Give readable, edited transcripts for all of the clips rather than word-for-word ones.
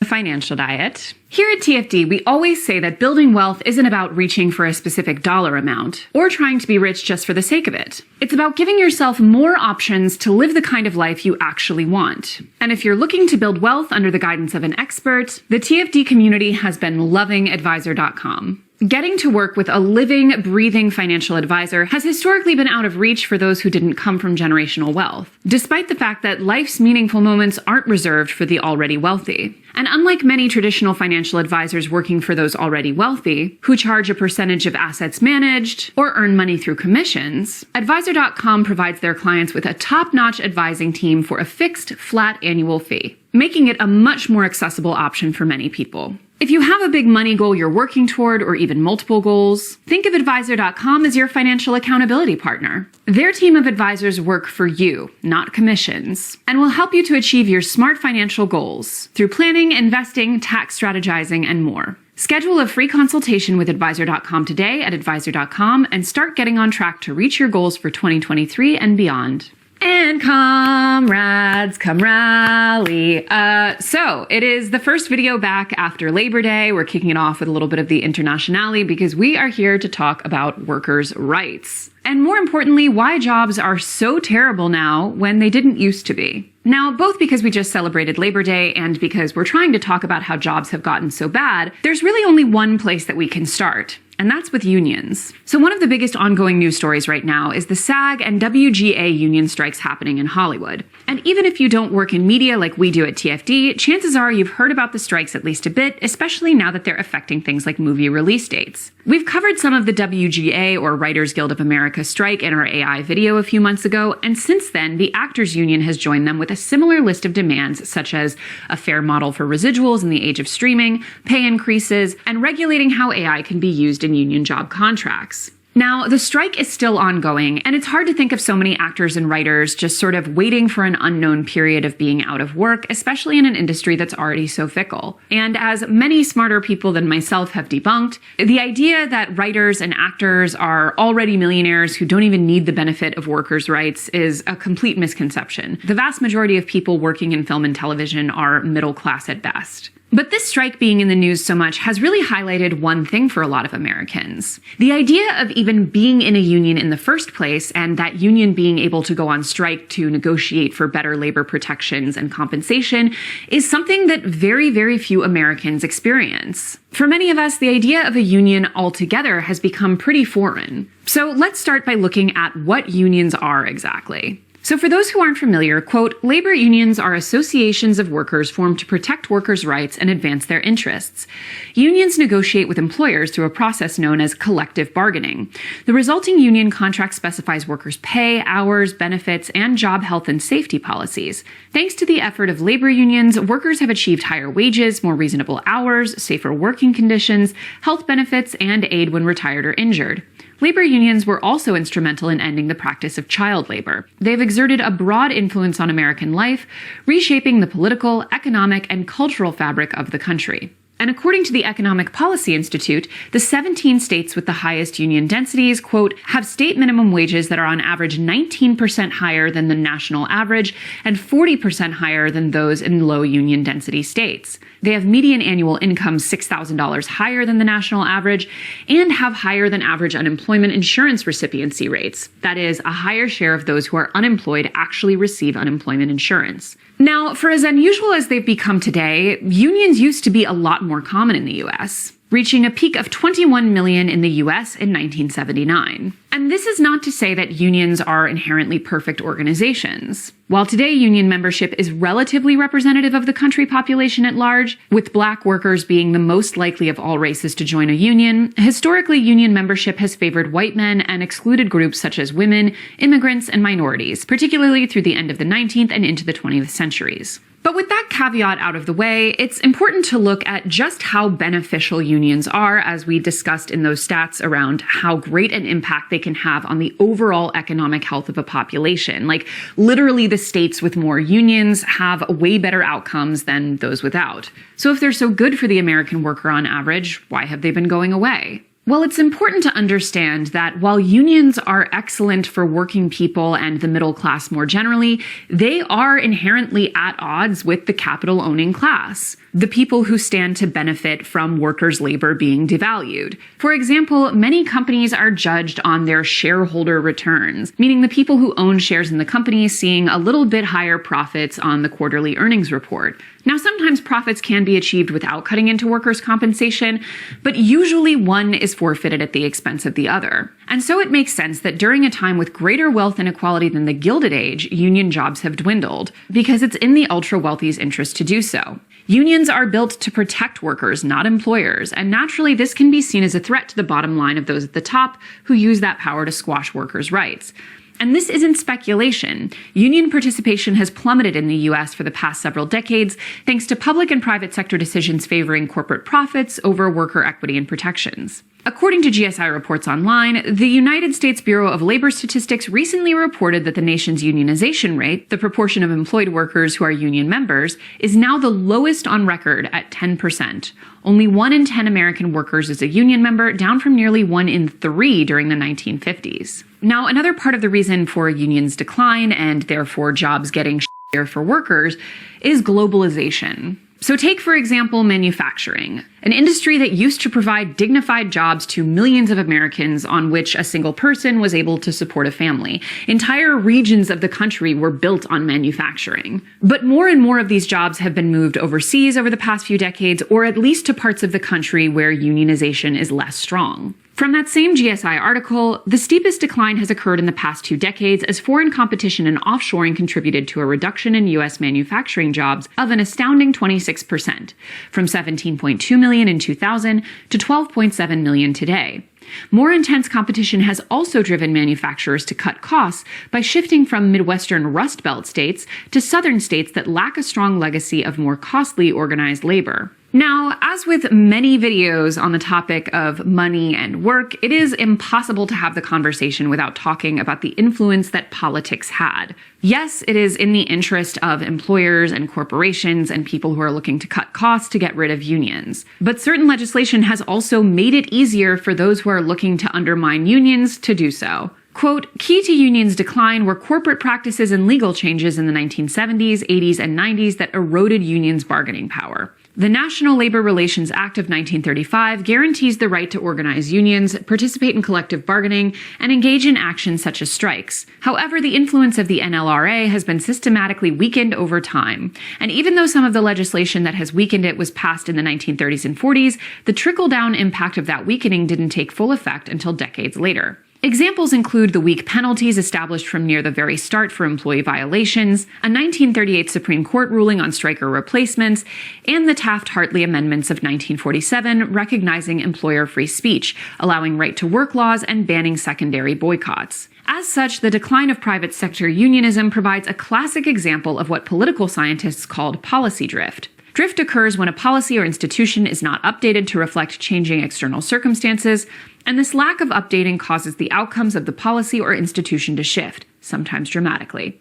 financial diet. Here at TFD, we always say that building wealth isn't about reaching for a specific dollar amount or trying to be rich just for the sake of it. It's about giving yourself more options to live the kind of life you actually want. And if you're looking to build wealth under the guidance of an expert, the TFD community has been loving Advisor.com. Getting to work with a living, breathing financial advisor has historically been out of reach for those who didn't come from generational wealth, despite the fact that life's meaningful moments aren't reserved for the already wealthy. And unlike many traditional financial advisors working for those already wealthy, who charge a percentage of assets managed or earn money through commissions, Advisor.com provides their clients with a top-notch advising team for a fixed, flat annual fee, making it a much more accessible option for many people. If you have a big money goal you're working toward, or even multiple goals, think of Advisor.com as your financial accountability partner. Their team of advisors work for you, not commissions, and will help you to achieve your smart financial goals through planning, investing, tax strategizing, and more. Schedule a free consultation with Advisor.com today at Advisor.com and start getting on track to reach your goals for 2023 and beyond. And comrades, come rally. So it is the first video back after Labor Day. We're kicking it off with a little bit of the internationale because we are here to talk about workers' rights. And more importantly, why jobs are so terrible now when they didn't used to be. Now, both because we just celebrated Labor Day and because we're trying to talk about how jobs have gotten so bad, there's really only one place that we can start, and that's with unions. So one of the biggest ongoing news stories right now is the SAG and WGA union strikes happening in Hollywood. And even if you don't work in media like we do at TFD, chances are you've heard about the strikes at least a bit, especially now that they're affecting things like movie release dates. We've covered some of the WGA, or Writers Guild of America, strike in our AI video a few months ago, and since then, the Actors Union has joined them with a similar list of demands, such as a fair model for residuals in the age of streaming, pay increases, and regulating how AI can be used in union job contracts. Now, the strike is still ongoing, and it's hard to think of so many actors and writers just sort of waiting for an unknown period of being out of work, especially in an industry that's already so fickle. And as many smarter people than myself have debunked, the idea that writers and actors are already millionaires who don't even need the benefit of workers' rights is a complete misconception. The vast majority of people working in film and television are middle class at best. But this strike being in the news so much has really highlighted one thing for a lot of Americans. The idea of even being in a union in the first place, and that union being able to go on strike to negotiate for better labor protections and compensation, is something that very, very few Americans experience. For many of us, the idea of a union altogether has become pretty foreign. So let's start by looking at what unions are exactly. So for those who aren't familiar, quote, labor unions are associations of workers formed to protect workers' rights and advance their interests. Unions negotiate with employers through a process known as collective bargaining. The resulting union contract specifies workers' pay, hours, benefits, and job health and safety policies. Thanks to the effort of labor unions, workers have achieved higher wages, more reasonable hours, safer working conditions, health benefits, and aid when retired or injured. Labor unions were also instrumental in ending the practice of child labor. They've exerted a broad influence on American life, reshaping the political, economic, and cultural fabric of the country. And according to the Economic Policy Institute, the 17 states with the highest union densities, quote, have state minimum wages that are on average 19% higher than the national average and 40% higher than those in low union density states. They have median annual income $6,000 higher than the national average and have higher than average unemployment insurance recipiency rates. That is, a higher share of those who are unemployed actually receive unemployment insurance. Now, for as unusual as they've become today, unions used to be a lot more common in the US, reaching a peak of 21 million in the US in 1979. And this is not to say that unions are inherently perfect organizations. While today union membership is relatively representative of the country population at large, with Black workers being the most likely of all races to join a union, historically union membership has favored white men and excluded groups such as women, immigrants, and minorities, particularly through the end of the 19th and into the 20th centuries. But with that caveat out of the way, it's important to look at just how beneficial unions are, as we discussed in those stats around how great an impact they can have on the overall economic health of a population. Like, literally, the states with more unions have way better outcomes than those without. So if they're so good for the American worker on average, why have they been going away? Well, it's important to understand that while unions are excellent for working people and the middle class more generally, they are inherently at odds with the capital-owning class, the people who stand to benefit from workers' labor being devalued. For example, many companies are judged on their shareholder returns, meaning the people who own shares in the company seeing a little bit higher profits on the quarterly earnings report. Now, sometimes profits can be achieved without cutting into workers' compensation, but usually one is forfeited at the expense of the other. And so it makes sense that during a time with greater wealth inequality than the Gilded Age, union jobs have dwindled, because it's in the ultra-wealthy's interest to do so. Unions are built to protect workers, not employers, and naturally this can be seen as a threat to the bottom line of those at the top who use that power to squash workers' rights. And this isn't speculation. Union participation has plummeted in the U.S. for the past several decades, thanks to public and private sector decisions favoring corporate profits over worker equity and protections. According to GSI Reports Online, the United States Bureau of Labor Statistics recently reported that the nation's unionization rate, the proportion of employed workers who are union members, is now the lowest on record at 10%. Only 1 in 10 American workers is a union member, down from nearly 1 in 3 during the 1950s. Now, another part of the reason for a union's decline, and therefore jobs getting shittier for workers, is globalization. So take, for example, manufacturing, an industry that used to provide dignified jobs to millions of Americans on which a single person was able to support a family. Entire regions of the country were built on manufacturing. But more and more of these jobs have been moved overseas over the past few decades, or at least to parts of the country where unionization is less strong. From that same GSI article, the steepest decline has occurred in the past 2 decades as foreign competition and offshoring contributed to a reduction in U.S. manufacturing jobs of an astounding 26%, from 17.2 million in 2000 to 12.7 million today. More intense competition has also driven manufacturers to cut costs by shifting from Midwestern Rust Belt states to southern states that lack a strong legacy of more costly organized labor. Now, as with many videos on the topic of money and work, it is impossible to have the conversation without talking about the influence that politics had. Yes, it is in the interest of employers and corporations and people who are looking to cut costs to get rid of unions. But certain legislation has also made it easier for those who are looking to undermine unions to do so. Quote, key to unions' decline were corporate practices and legal changes in the 1970s, 80s, and 90s that eroded unions' bargaining power. The National Labor Relations Act of 1935 guarantees the right to organize unions, participate in collective bargaining, and engage in actions such as strikes. However, the influence of the NLRA has been systematically weakened over time. And even though some of the legislation that has weakened it was passed in the 1930s and 40s, the trickle-down impact of that weakening didn't take full effect until decades later. Examples include the weak penalties established from near the very start for employee violations, a 1938 Supreme Court ruling on striker replacements, and the Taft-Hartley amendments of 1947 recognizing employer-free speech, allowing right-to-work laws, and banning secondary boycotts. As such, the decline of private sector unionism provides a classic example of what political scientists called policy drift. Drift occurs when a policy or institution is not updated to reflect changing external circumstances, and this lack of updating causes the outcomes of the policy or institution to shift, sometimes dramatically.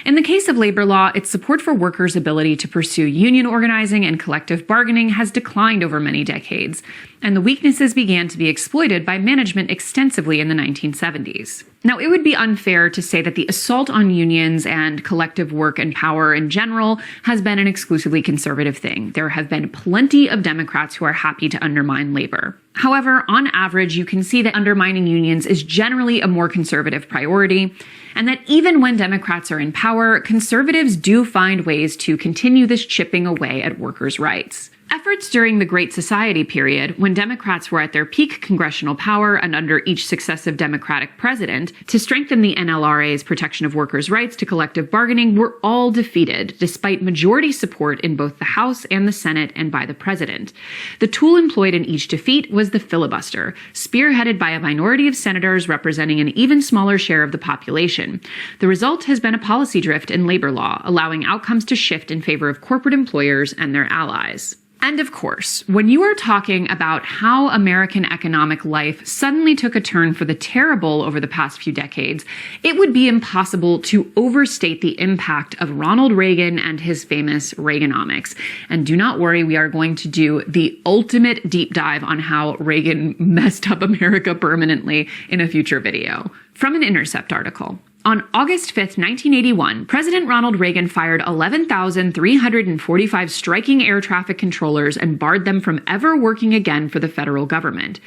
In the case of labor law, its support for workers' ability to pursue union organizing and collective bargaining has declined over many decades, and the weaknesses began to be exploited by management extensively in the 1970s. Now, it would be unfair to say that the assault on unions and collective work and power in general has been an exclusively conservative thing. There have been plenty of Democrats who are happy to undermine labor. However, on average, you can see that undermining unions is generally a more conservative priority, and that even when Democrats are in power, conservatives do find ways to continue this chipping away at workers' rights. Efforts during the Great Society period, when Democrats were at their peak congressional power and under each successive Democratic president, to strengthen the NLRA's protection of workers' rights to collective bargaining were all defeated, despite majority support in both the House and the Senate and by the president. The tool employed in each defeat was the filibuster, spearheaded by a minority of senators representing an even smaller share of the population. The result has been a policy drift in labor law, allowing outcomes to shift in favor of corporate employers and their allies. And of course, when you are talking about how American economic life suddenly took a turn for the terrible over the past few decades, it would be impossible to overstate the impact of Ronald Reagan and his famous Reaganomics. And do not worry, we are going to do the ultimate deep dive on how Reagan messed up America permanently in a future video. From an Intercept article. On August 5th, 1981, President Ronald Reagan fired 11,345 striking air traffic controllers and barred them from ever working again for the federal government.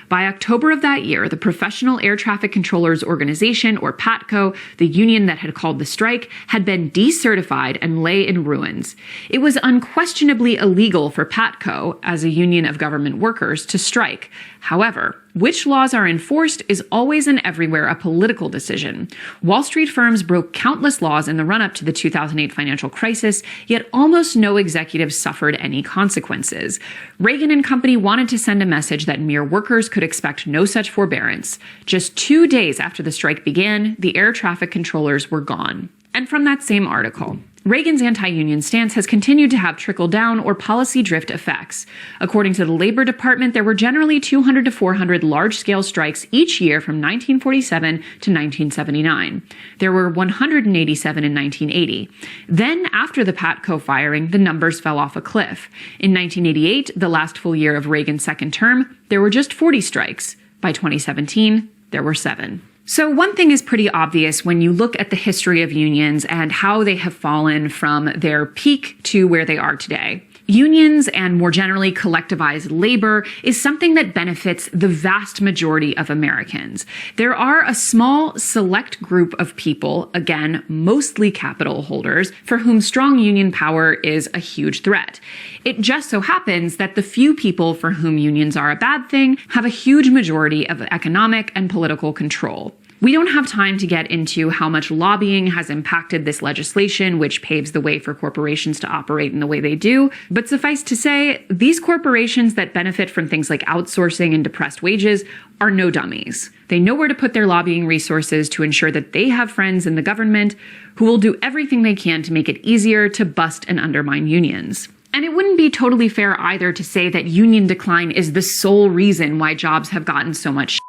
By October of that year, the Professional Air Traffic Controllers Organization, or PATCO, the union that had called the strike, had been decertified and lay in ruins. It was unquestionably illegal for PATCO, as a union of government workers, to strike. However, which laws are enforced is always and everywhere a political decision. Wall Street firms broke countless laws in the run-up to the 2008 financial crisis, yet almost no executives suffered any consequences. Reagan and company wanted to send a message that mere workers could expect no such forbearance. Just 2 days after the strike began, the air traffic controllers were gone. And from that same article, Reagan's anti-union stance has continued to have trickle-down or policy drift effects. According to the Labor Department, there were generally 200 to 400 large-scale strikes each year from 1947 to 1979. There were 187 in 1980. Then, after the PATCO firing, the numbers fell off a cliff. In 1988, the last full year of Reagan's second term, there were just 40 strikes. By 2017, there were 7. So one thing is pretty obvious when you look at the history of unions and how they have fallen from their peak to where they are today. Unions and more generally collectivized labor is something that benefits the vast majority of Americans. There are a small select group of people, again, mostly capital holders, for whom strong union power is a huge threat. It just so happens that the few people for whom unions are a bad thing have a huge majority of economic and political control. We don't have time to get into how much lobbying has impacted this legislation, which paves the way for corporations to operate in the way they do. But suffice to say, these corporations that benefit from things like outsourcing and depressed wages are no dummies. They know where to put their lobbying resources to ensure that they have friends in the government who will do everything they can to make it easier to bust and undermine unions. And it wouldn't be totally fair either to say that union decline is the sole reason why jobs have gotten so much shit.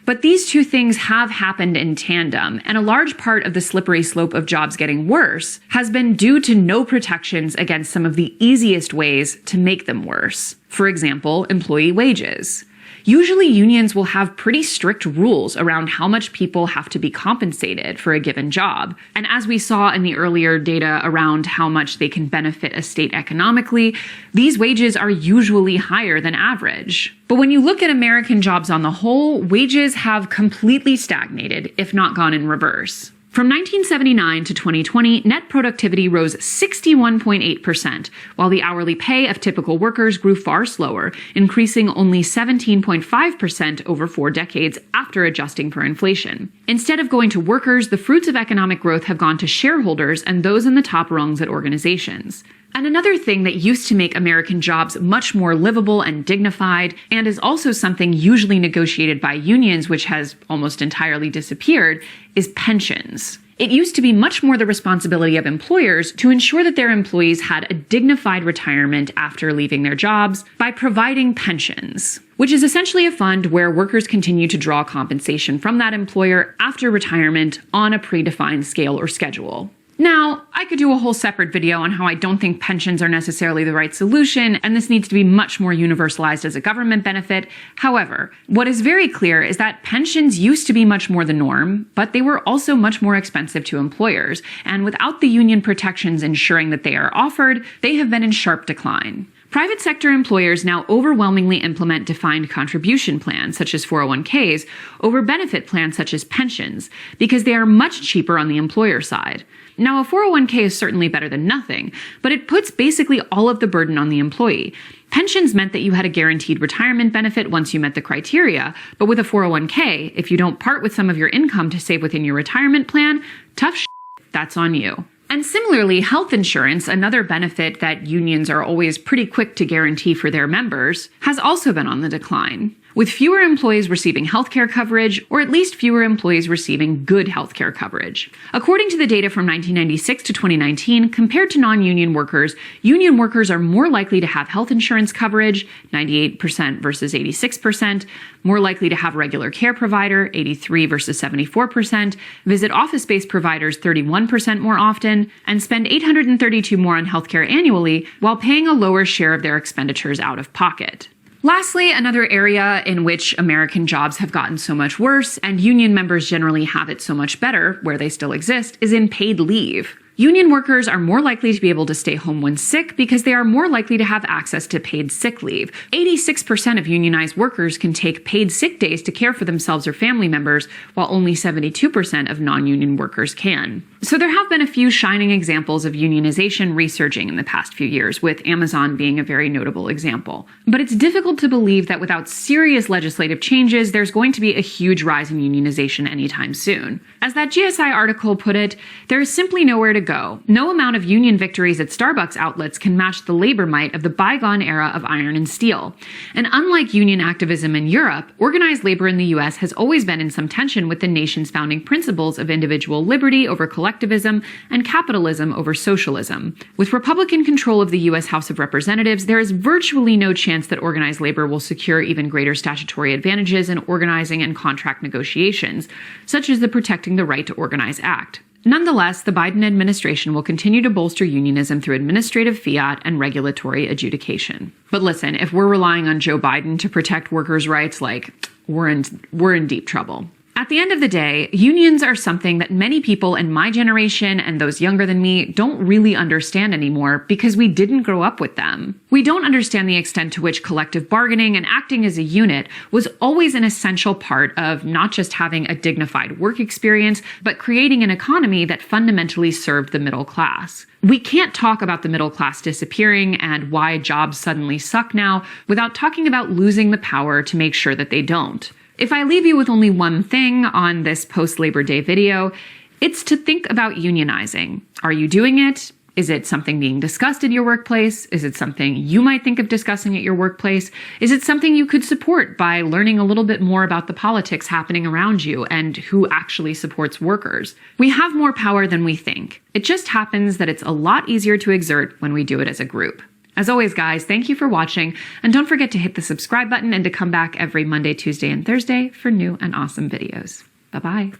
But these two things have happened in tandem, and a large part of the slippery slope of jobs getting worse has been due to no protections against some of the easiest ways to make them worse. For example, employee wages. Usually unions will have pretty strict rules around how much people have to be compensated for a given job. And as we saw in the earlier data around how much they can benefit a state economically, these wages are usually higher than average. But when you look at American jobs on the whole, wages have completely stagnated, if not gone in reverse. From 1979 to 2020, net productivity rose 61.8%, while the hourly pay of typical workers grew far slower, increasing only 17.5% over 4 decades after adjusting for inflation. Instead of going to workers, the fruits of economic growth have gone to shareholders and those in the top rungs at organizations. And another thing that used to make American jobs much more livable and dignified, and is also something usually negotiated by unions, which has almost entirely disappeared, is pensions. It used to be much more the responsibility of employers to ensure that their employees had a dignified retirement after leaving their jobs by providing pensions, which is essentially a fund where workers continue to draw compensation from that employer after retirement on a predefined scale or schedule. Now, I could do a whole separate video on how I don't think pensions are necessarily the right solution, and this needs to be much more universalized as a government benefit. However, what is very clear is that pensions used to be much more the norm, but they were also much more expensive to employers, and without the union protections ensuring that they are offered, they have been in sharp decline. Private sector employers now overwhelmingly implement defined contribution plans, such as 401ks, over benefit plans such as pensions, because they are much cheaper on the employer side. Now, a 401k is certainly better than nothing, but it puts basically all of the burden on the employee. Pensions meant that you had a guaranteed retirement benefit once you met the criteria, but with a 401k, if you don't part with some of your income to save within your retirement plan, tough shit, that's on you. And similarly, health insurance, another benefit that unions are always pretty quick to guarantee for their members, has also been on the decline. with fewer employees receiving healthcare coverage, or at least fewer employees receiving good healthcare coverage. According to the data from 1996 to 2019, compared to non-union workers, union workers are more likely to have health insurance coverage, 98% versus 86%, more likely to have a regular care provider, 83 versus 74%, visit office-based providers 31% more often, and spend $832 more on healthcare annually while paying a lower share of their expenditures out of pocket. Lastly, another area in which American jobs have gotten so much worse, and union members generally have it so much better, where they still exist, is in paid leave. Union workers are more likely to be able to stay home when sick because they are more likely to have access to paid sick leave. 86% of unionized workers can take paid sick days to care for themselves or family members, while only 72% of non-union workers can. So there have been a few shining examples of unionization resurging in the past few years, with Amazon being a very notable example. But it's difficult to believe that without serious legislative changes, there's going to be a huge rise in unionization anytime soon. As that GSI article put it, there is simply nowhere to go. No amount of union victories at Starbucks outlets can match the labor might of the bygone era of iron and steel. And unlike union activism in Europe, organized labor in the US has always been in some tension with the nation's founding principles of individual liberty over collectivism and capitalism over socialism. With Republican control of the US House of Representatives, there is virtually no chance that organized labor will secure even greater statutory advantages in organizing and contract negotiations, such as the Protecting the Right to Organize Act. Nonetheless, the Biden administration will continue to bolster unionism through administrative fiat and regulatory adjudication. But listen, if we're relying on Joe Biden to protect workers' rights, we're in deep trouble. At the end of the day, unions are something that many people in my generation and those younger than me don't really understand anymore because we didn't grow up with them. We don't understand the extent to which collective bargaining and acting as a unit was always an essential part of not just having a dignified work experience, but creating an economy that fundamentally served the middle class. We can't talk about the middle class disappearing and why jobs suddenly suck now without talking about losing the power to make sure that they don't. If I leave you with only one thing on this post-Labor Day video, it's to think about unionizing. Are you doing it? Is it something being discussed at your workplace? Is it something you might think of discussing at your workplace? Is it something you could support by learning a little bit more about the politics happening around you and who actually supports workers? We have more power than we think. It just happens that it's a lot easier to exert when we do it as a group. As always, guys, thank you for watching, and don't forget to hit the subscribe button and to come back every Monday, Tuesday, and Thursday for new and awesome videos. Bye-bye.